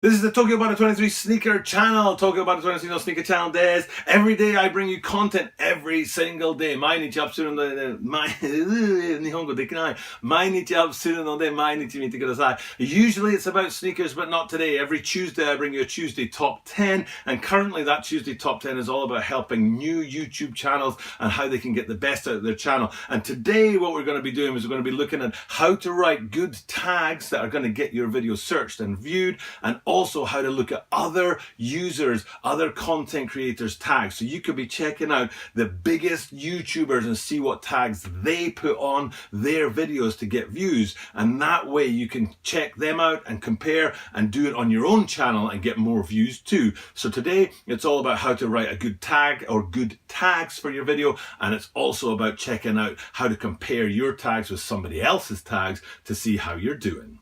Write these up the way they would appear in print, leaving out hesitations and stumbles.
This is the TubeBuddy 23 sneaker channel. TubeBuddy 23 のスニーカーチャンネルです。Every day I bring you content every single day. 毎日アップするので、日本語できない。毎日アップするので、毎日見てください。Usually it's about sneakers, but not today. Every Tuesday I bring you a Tuesday top 10. And currently that Tuesday top 10 is all about helping new YouTube channels and how they can get the best out of their channel. And today what we're going to be doing is we're going to be looking at how to write good tags that are going to get your video searched and viewed, and also how to look at other users, other content creators' tags. So you could be checking out the biggest YouTubers and see what tags they put on their videos to get views. And that way you can check them out and compare and do it on your own channel and get more views too. So today it's all about how to write a good tag or good tags for your video. And it's also about checking out how to compare your tags with somebody else's tags to see how you're doing.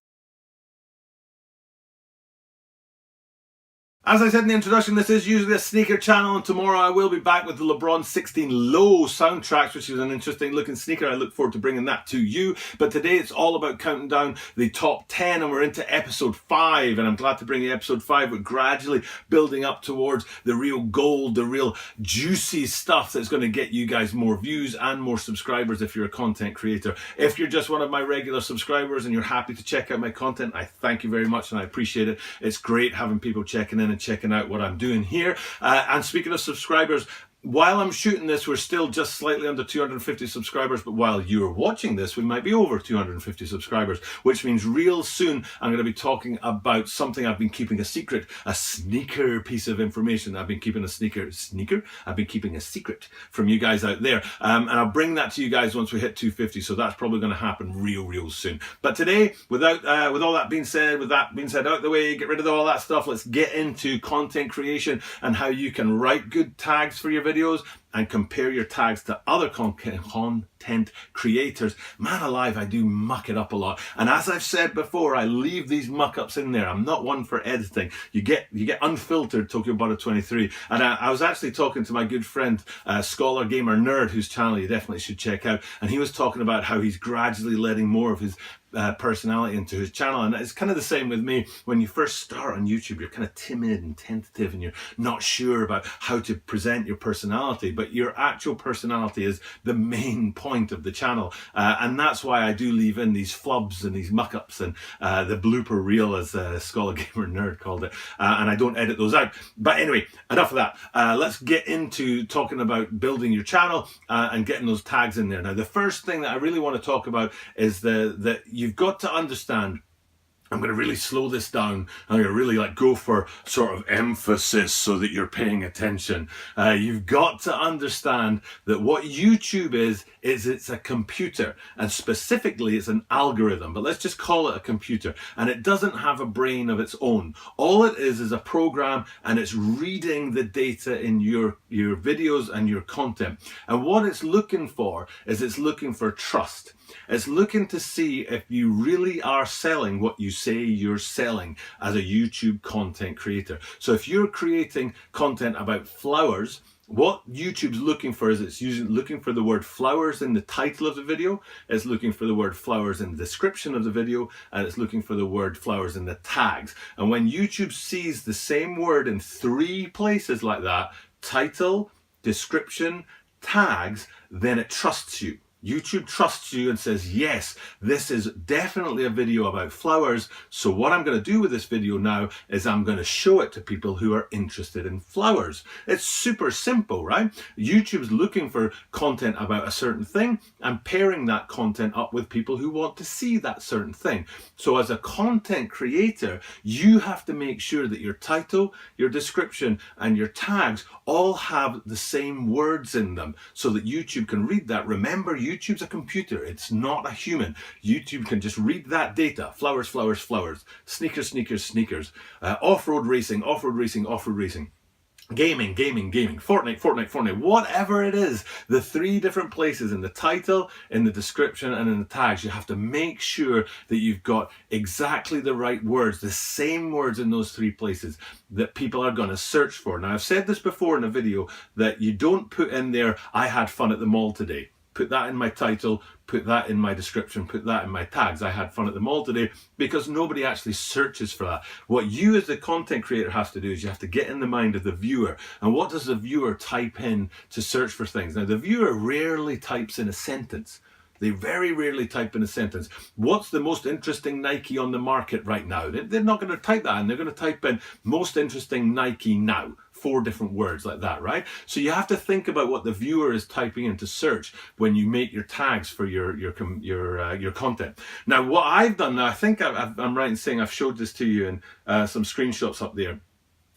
As I said in the introduction, this is usually a sneaker channel, and tomorrow I will be back with the LeBron 16 Low soundtracks, which is an interesting looking sneaker. I look forward to bringing that to you. But today it's all about counting down the top 10, and we're into episode 5, and I'm glad to bring you episode 5. We're gradually building up towards the real gold, the real juicy stuff that's going to get you guys more views and more subscribers if you're a content creator. If you're just one of my regular subscribers and you're happy to check out my content, I thank you very much and I appreciate it. It's great having people checking in and checking out what I'm doing here. And speaking of subscribers, while I'm shooting this, we're still just slightly under 250 subscribers, but while you're watching this, we might be over 250 subscribers, which means real soon I'm going to be talking about something I've been keeping a secret, a sneaker piece of information. I've been keeping a I've been keeping a secret from you guys out there. And I'll bring that to you guys once we hit 250, so that's probably going to happen real soon. But today, with all that being said, out of the way, get rid of all that stuff, let's get into content creation and how you can write good tags for your videos and compare your tags to other content creators. Man alive, I do muck it up a lot. And as I've said before, I leave these muck-ups in there. I'm not one for editing. You get unfiltered TubeBuddy 23. And I was actually talking to my good friend, Scholar Gamer Nerd, whose channel you definitely should check out. And he was talking about how he's gradually letting more of his personality into his channel. And it's kind of the same with me. When you first start on YouTube, you're kind of timid and tentative and you're not sure about how to present your personality, but your actual personality is the main point of the channel. And that's why I do leave in these flubs and these muck-ups and the blooper reel, as Scholar Gamer Nerd called it. And I don't edit those out. But anyway, enough of that. Let's get into talking about building your channel and getting those tags in there. Now, the first thing that I really want to talk about is that you've got to understand. I'm going to really slow this down. I'm going to really go for sort of emphasis so that you're paying attention. You've got to understand that what YouTube is it's a computer, and specifically it's an algorithm, but let's just call it a computer, and it doesn't have a brain of its own. All it is a program, and it's reading the data in your videos and your content. And what it's looking for is it's looking for trust. It's looking to see if you really are selling what you say you're selling as a YouTube content creator. So if you're creating content about flowers, what YouTube's looking for is it's looking for the word flowers in the title of the video, it's looking for the word flowers in the description of the video, and it's looking for the word flowers in the tags. And when YouTube sees the same word in 3 places like that, title, description, tags, then it trusts you. YouTube trusts you and says, yes, this is definitely a video about flowers. So what I'm going to do with this video now is I'm going to show it to people who are interested in flowers. It's super simple, right? YouTube's looking for content about a certain thing and pairing that content up with people who want to see that certain thing. So as a content creator, you have to make sure that your title, your description, and your tags all have the same words in them so that YouTube can read that. Remember, YouTube's a computer, it's not a human. YouTube can just read that data. Flowers, flowers, flowers. Sneakers, sneakers, sneakers. Off-road racing, off-road racing, off-road racing. Gaming, gaming, gaming. Fortnite, Fortnite, Fortnite. Whatever it is, the 3 different places in the title, in the description, and in the tags, you have to make sure that you've got exactly the right words, the same words in those 3 places that people are going to search for. Now, I've said this before in a video that you don't put in there, I had fun at the mall today. put that in my title, put that in my description, put that in my tags. I had fun at the mall today because nobody actually searches for that. What you as the content creator have to do is you have to get in the mind of the viewer. And what does the viewer type in to search for things? Now, the viewer rarely types in a sentence. They very rarely type in a sentence. What's the most interesting Nike on the market right now? They're not going to type that in. They're going to type in most interesting Nike now. 4 different words like that, right? So you have to think about what the viewer is typing into search when you make your tags for your content. Now, what I've done now, I think I'm right in saying I've showed this to you in some screenshots up there.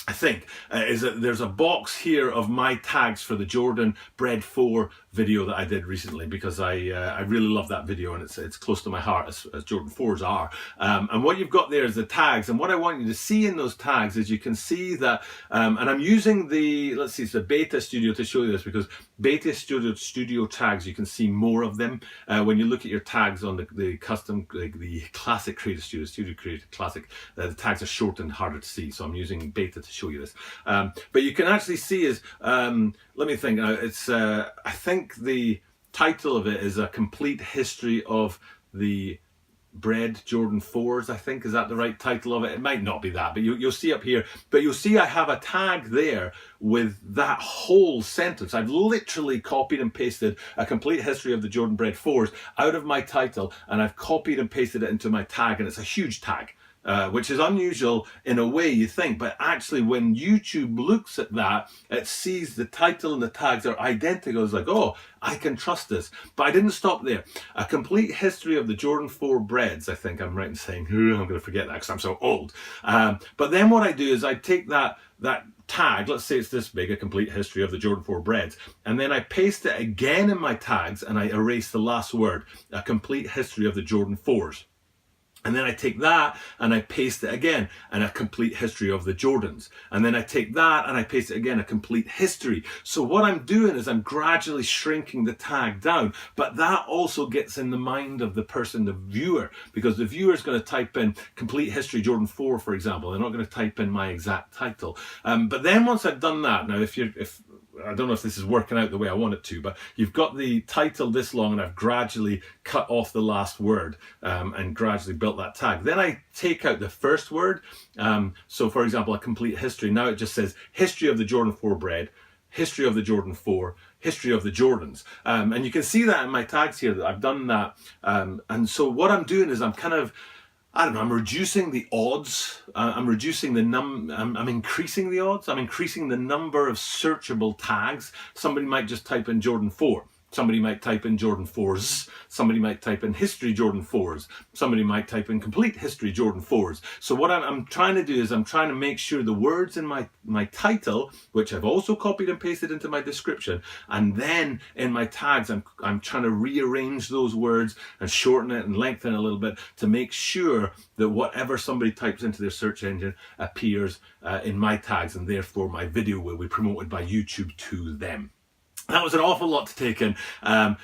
I think, is that there's a box here of my tags for the Jordan Bread 4 video that I did recently, because I really love that video, and it's close to my heart as Jordan 4s are. And what you've got there is the tags, and what I want you to see in those tags is you can see that, and I'm using the, let's see, it's the Beta Studio to show you this, because Beta Studio tags, you can see more of them. When you look at your tags on the custom, the Classic Creative Studio Creative Classic, the tags are short and harder to see, so I'm using Beta to show you this. But you can actually see is, let me think, it's, I think the title of it is A Complete History of the Bread Jordan 4s, I think. Is that the right title of it? It might not be that, but you'll see up here. But you'll see I have a tag there with that whole sentence. I've literally copied and pasted A Complete History of the Jordan Bread 4s out of my title, and I've copied and pasted it into my tag, and it's a huge tag. Which is unusual in a way, you think, but actually when YouTube looks at that, it sees the title and the tags are identical. It's like, oh, I can trust this. But I didn't stop there. A Complete History of the Jordan 4 Breads, I think I'm right in saying. I'm going to forget that because I'm so old. But then what I do is I take that tag, let's say it's this big, A Complete History of the Jordan 4 Breads, and then I paste it again in my tags, and I erase the last word, A Complete History of the Jordan 4s. And then I take that and I paste it again, and A Complete History of the Jordans. And then I take that and I paste it again, A Complete History. So what I'm doing is I'm gradually shrinking the tag down, but that also gets in the mind of the person, the viewer, because the viewer is going to type in Complete History Jordan 4, for example. They're not going to type in my exact title. But then once I've done that, now if I don't know if this is working out the way I want it to, but you've got the title this long, and I've gradually cut off the last word and gradually built that tag. Then I take out the first word. So for example, A Complete History. Now it just says History of the Jordan 4 Bread, History of the Jordan 4, History of the Jordans. And you can see that in my tags here that I've done that. And so what I'm doing is I'm kind of, I don't know, I'm reducing the odds. I'm reducing the I'm increasing the odds. I'm increasing the number of searchable tags. Somebody might just type in Jordan 4. Somebody might type in Jordan 4s. Somebody might type in History Jordan 4s. Somebody might type in Complete History Jordan 4s. So what I'm trying to do is I'm trying to make sure the words in my title, which I've also copied and pasted into my description, and then in my tags, I'm trying to rearrange those words and shorten it and lengthen it a little bit to make sure that whatever somebody types into their search engine appears in my tags, and therefore my video will be promoted by YouTube to them. That was an awful lot to take in.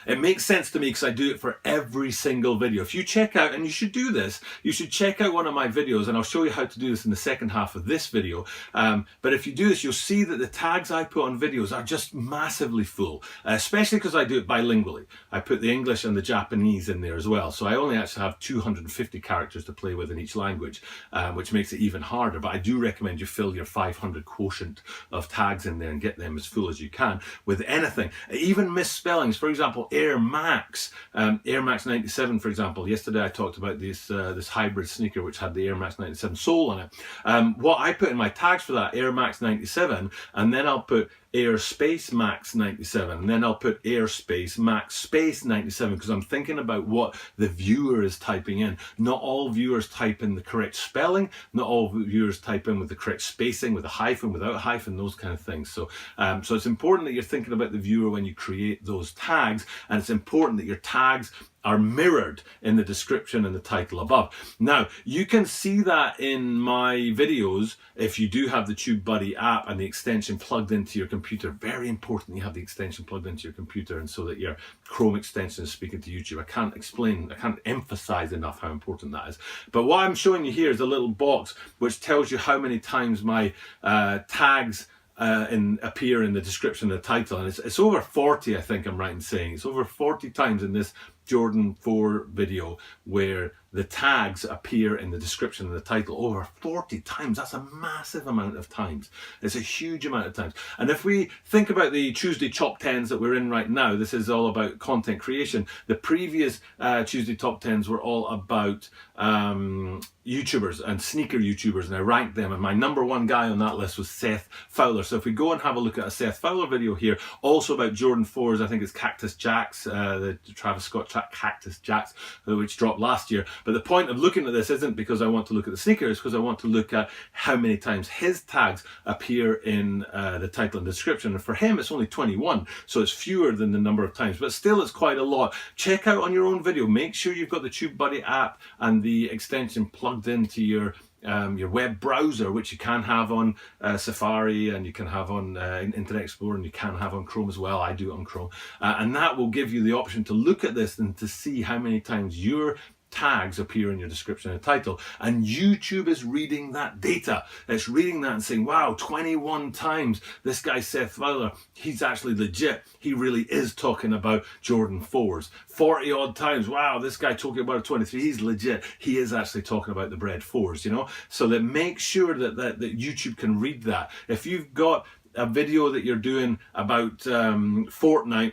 It makes sense to me because I do it for every single video. If you check out, and you should do this, you should check out one of my videos, and I'll show you how to do this in the second half of this video. But if you do this, you'll see that the tags I put on videos are just massively full, especially because I do it bilingually. I put the English and the Japanese in there as well. So I only actually have 250 characters to play with in each language, which makes it even harder. But I do recommend you fill your 500 quotient of tags in there and get them as full as you can with anything. Even misspellings, for example, Air Max 97, for example. Yesterday I talked about this hybrid sneaker which had the Air Max 97 sole on it. What I put in my tags for that, Air Max 97, and then I'll put Airspace Max 97, and then I'll put Airspace Max Space 97, because I'm thinking about what the viewer is typing in. Not all viewers type in the correct spelling, not all viewers type in with the correct spacing, with a hyphen, without a hyphen, those kind of things. So so it's important that you're thinking about the viewer when you create those tags, and it's important that your tags are mirrored in the description and the title above. Now, you can see that in my videos if you do have the TubeBuddy app and the extension plugged into your computer. Very important you have the extension plugged into your computer, and so that your Chrome extension is speaking to YouTube. I can't emphasize enough how important that is. But what I'm showing you here is a little box which tells you how many times my tags appear in the description and the title, and it's over 40, I think I'm right in saying. It's over 40 times in this Jordan 4 video where the tags appear in the description and the title. Over 40 times. That's a massive amount of times. It's a huge amount of times. And if we think about the Tuesday top 10s that we're in right now, this is all about content creation. The previous Tuesday top 10s were all about YouTubers and sneaker YouTubers, and I ranked them, and my number one guy on that list was Seth Fowler. So if we go and have a look at a Seth Fowler video here, also about Jordan 4s, I think it's Cactus Jacks, the Travis Scott track Cactus Jacks, which dropped last year. But the point of looking at this isn't because I want to look at the sneakers, because I want to look at how many times his tags appear in the title and description. And for him, it's only 21, so it's fewer than the number of times, but still it's quite a lot. Check out on your own video. Make sure you've got the TubeBuddy app and the extension plugged into your web browser, which you can have on Safari, and you can have on Internet Explorer, and you can have on Chrome as well. I do it on Chrome, and that will give you the option to look at this and to see how many times your tags appear in your description and title. And YouTube is reading that data. It's reading that and saying, wow, 21 times this guy Seth Fowler, he's actually legit. He really is talking about Jordan 4s. 40 odd times, wow, this guy talking about a 23, he's legit. He is actually talking about the bread 4s, you know? So that make sure that YouTube can read that. If you've got a video that you're doing about Fortnite,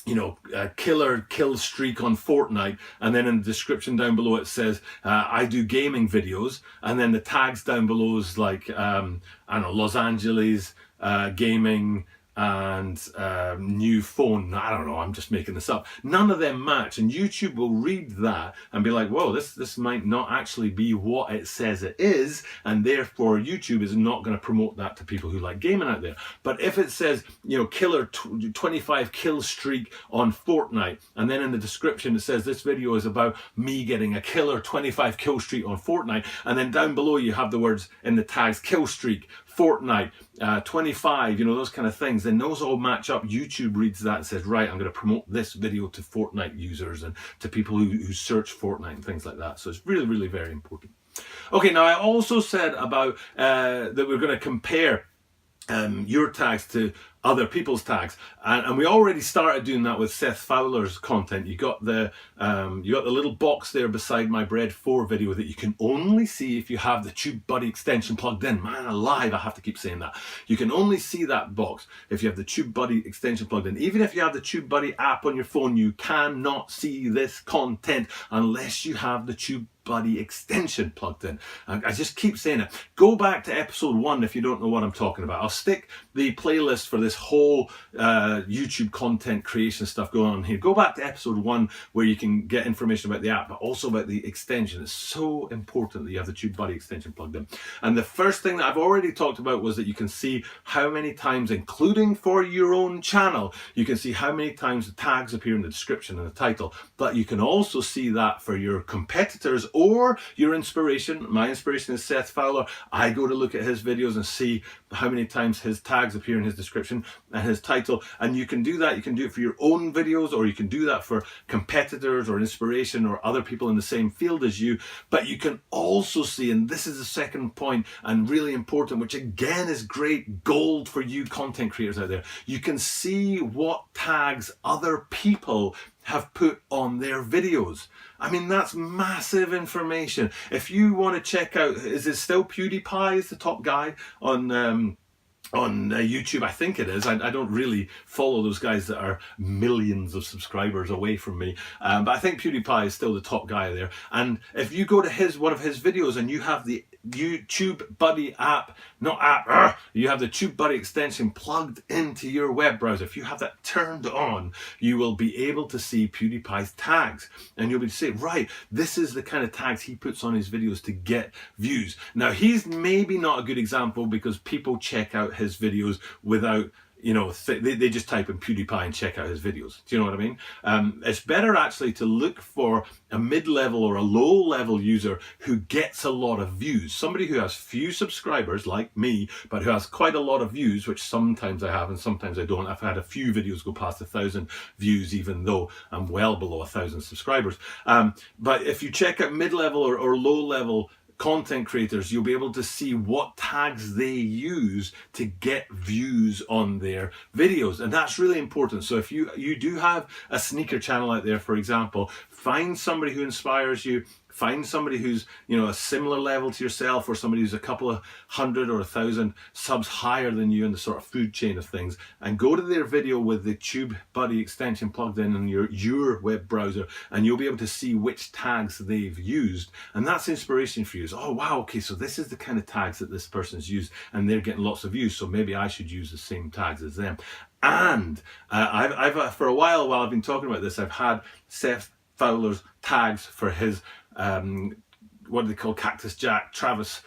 you know, killer kill streak on Fortnite, and then in the description down below it says I do gaming videos, and then the tags down below is like I don't know, Los Angeles gaming and new phone, I don't know, I'm just making this up. None of them match, and YouTube will read that and be like, whoa, this might not actually be what it says it is, and therefore YouTube is not going to promote that to people who like gaming out there. But if it says, you know, killer 25 kill streak on Fortnite, and then in the description it says this video is about me getting a killer 25 kill streak on Fortnite, and then down below you have the words in the tags kill streak, Fortnite, 25, you know, those kind of things, then those all match up. YouTube reads that and says, right, I'm going to promote this video to Fortnite users and to people who search Fortnite and things like that. So it's really, really very important. Okay, now I also said about that we're going to compare your tags to other people's tags, and we already started doing that with Seth Fowler's content. You got the little box there beside my Bread 4 video that you can only see if you have the TubeBuddy extension plugged in. Man alive, I have to keep saying that. You can only see that box if you have the TubeBuddy extension plugged in. Even if you have the TubeBuddy app on your phone, you cannot see this content unless you have the TubeBuddy extension plugged in. I just keep saying it. Go back to episode 1 if you don't know what I'm talking about. I'll stick the playlist for this whole YouTube content creation stuff going on here. Go back to episode 1 where you can get information about the app, but also about the extension. It's so important that you have the TubeBuddy extension plugged in. And the first thing that I've already talked about was that you can see how many times, including for your own channel, you can see how many times the tags appear in the description and the title. But you can also see that for your competitors or your inspiration. My inspiration is Seth Fowler. I go to look at his videos and see how many times his tags appear in his description and his title. And you can do that. You can do it for your own videos, or you can do that for competitors or inspiration or other people in the same field as you. But you can also see, and this is the second point and really important, which again is great gold for you content creators out there, you can see what tags other people have put on their videos. I mean, that's massive information. If you want to check out, is it still PewDiePie is the top guy on YouTube? I think it is. I don't really follow those guys that are millions of subscribers away from me, but I think PewDiePie is still the top guy there. And if you go to one of his videos and you have the TubeBuddy app, you have the TubeBuddy extension plugged into your web browser, if you have that turned on, you will be able to see PewDiePie's tags, and you'll be able to say, right, this is the kind of tags he puts on his videos to get views. Now, he's maybe not a good example because people check out his videos without, you know, they just type in PewDiePie and check out his videos. Do you know what I mean? It's better actually to look for a mid-level or a low-level user who gets a lot of views. Somebody who has few subscribers like me, but who has quite a lot of views, which sometimes I have and sometimes I don't. I've had a few videos go past 1,000 views, even though I'm well below 1,000 subscribers. But if you check out mid-level or low-level content creators, you'll be able to see what tags they use to get views on their videos. And that's really important. So if you do have a sneaker channel out there, for example, find somebody who inspires you. Find somebody who's, a similar level to yourself, or somebody who's a couple of 100 or 1,000 subs higher than you in the sort of food chain of things, and go to their video with the TubeBuddy extension plugged in your web browser, and you'll be able to see which tags they've used. And that's inspiration for you. It's, oh wow, okay, so this is the kind of tags that this person's used, and they're getting lots of views, so maybe I should use the same tags as them. And I've for a while I've been talking about this, I've had Seth Fowler's tags for his what do they call Cactus Jack, Travis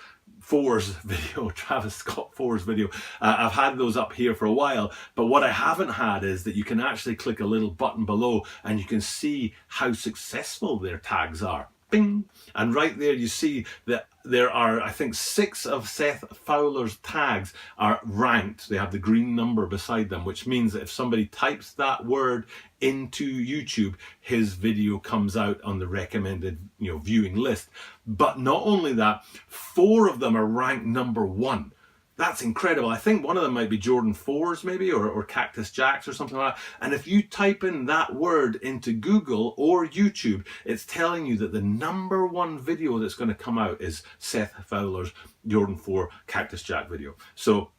Scott Four's video. I've had those up here for a while, but what I haven't had is that you can actually click a little button below and you can see how successful their tags are. Bing! And right there you see that there are, I think, 6 of Seth Fowler's tags are ranked. They have the green number beside them, which means that if somebody types that word into YouTube, his video comes out on the recommended viewing list. But not only that, 4 of them are ranked number 1. That's incredible. I think one of them might be Jordan 4s maybe, or Cactus Jacks or something like that. And if you type in that word into Google or YouTube, it's telling you that the number 1 video that's going to come out is Seth Fowler's Jordan 4 Cactus Jack video. So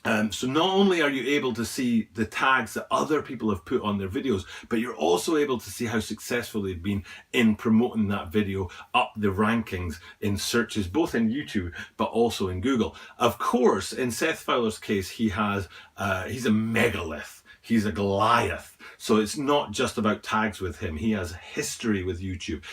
not only are you able to see the tags that other people have put on their videos, but you're also able to see how successful they've been in promoting that video up the rankings in searches, both in YouTube, but also in Google. Of course, in Seth Fowler's case, he's a megalith. He's a Goliath. So it's not just about tags with him. He has history with YouTube.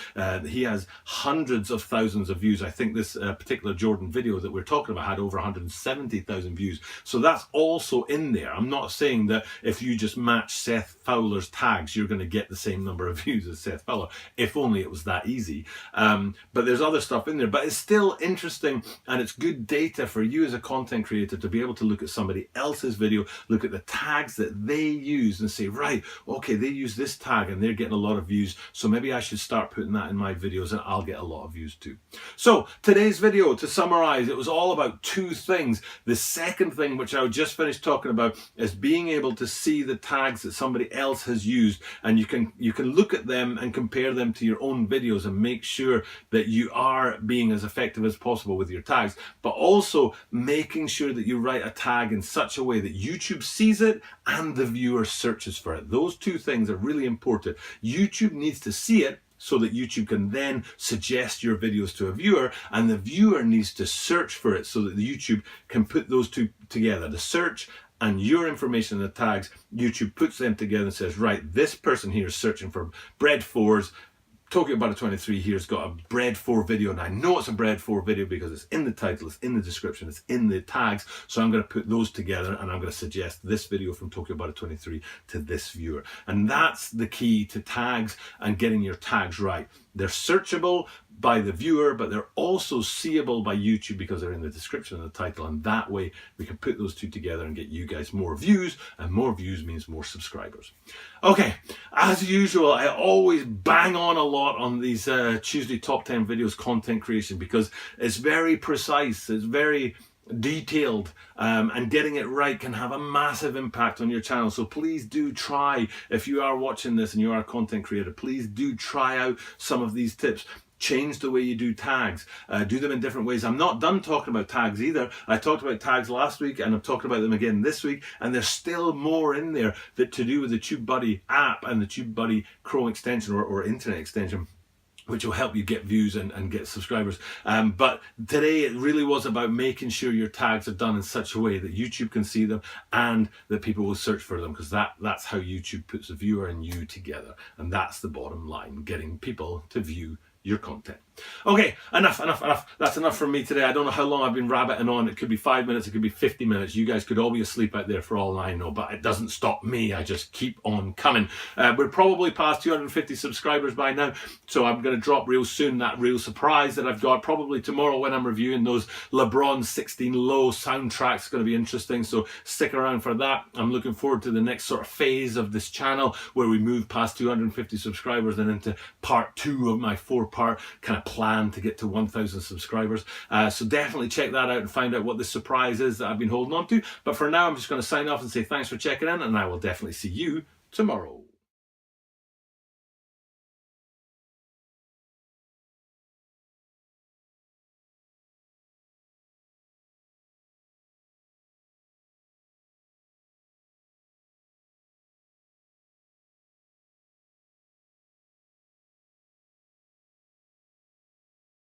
He has hundreds of thousands of views. I think this particular Jordan video that we're talking about had over 170,000 views. So that's also in there. I'm not saying that if you just match Seth Fowler's tags, you're going to get the same number of views as Seth Fowler. If only it was that easy. But there's other stuff in there. But it's still interesting, and it's good data for you as a content creator to be able to look at somebody else's video, look at the tags that they use and say, right, okay, they use this tag and they're getting a lot of views, so maybe I should start putting that in my videos and I'll get a lot of views too. So today's video, to summarize, it was all about 2 things. The second thing, which I just finished talking about, is being able to see the tags that somebody else has used, and you can look at them and compare them to your own videos and make sure that you are being as effective as possible with your tags, but also making sure that you write a tag in such a way that YouTube sees it and the viewer searches for it. Those 2 things are really important. YouTube needs to see it so that YouTube can then suggest your videos to a viewer, and the viewer needs to search for it so that the YouTube can put those 2 together. The search and your information in the tags, YouTube puts them together and says, right, this person here is searching for bread 4s. Tokyo Butter 23 here has got a bread 4 video, and I know it's a bread 4 video because it's in the title, it's in the description, it's in the tags. So I'm going to put those together and I'm going to suggest this video from Tokyo Butter 23 to this viewer. And that's the key to tags and getting your tags right. They're searchable by the viewer, but they're also seeable by YouTube because they're in the description and the title, and that way we can put those 2 together and get you guys more views, and more views means more subscribers. Okay, as usual, I always bang on a lot on these Tuesday Top 10 videos content creation because it's very precise, it's very detailed, and getting it right can have a massive impact on your channel. So please do try, if you are watching this and you are a content creator, please do try out some of these tips. Change the way you do tags, do them in different ways. I'm not done talking about tags either. I talked about tags last week and I'm talking about them again this week, and there's still more in there that to do with the TubeBuddy app and the TubeBuddy Chrome extension or internet extension, which will help you get views and get subscribers. But today it really was about making sure your tags are done in such a way that YouTube can see them and that people will search for them, because that's how YouTube puts the viewer and you together. And that's the bottom line, getting people to view your content. Okay, enough. That's enough from me today. I don't know how long I've been rabbiting on. It could be 5 minutes, it could be 50 minutes. You guys could all be asleep out there for all I know, but it doesn't stop me. I just keep on coming. We're probably past 250 subscribers by now, so I'm going to drop real soon that real surprise that I've got probably tomorrow when I'm reviewing those LeBron 16 Low soundtracks. It's going to be interesting, so stick around for that. I'm looking forward to the next sort of phase of this channel where we move past 250 subscribers and into part 2 of my 4-part kind of plan to get to 1,000 subscribers. So definitely check that out and find out what the surprise is that I've been holding on to. But for now, I'm just going to sign off and say thanks for checking in, and I will definitely see you tomorrow.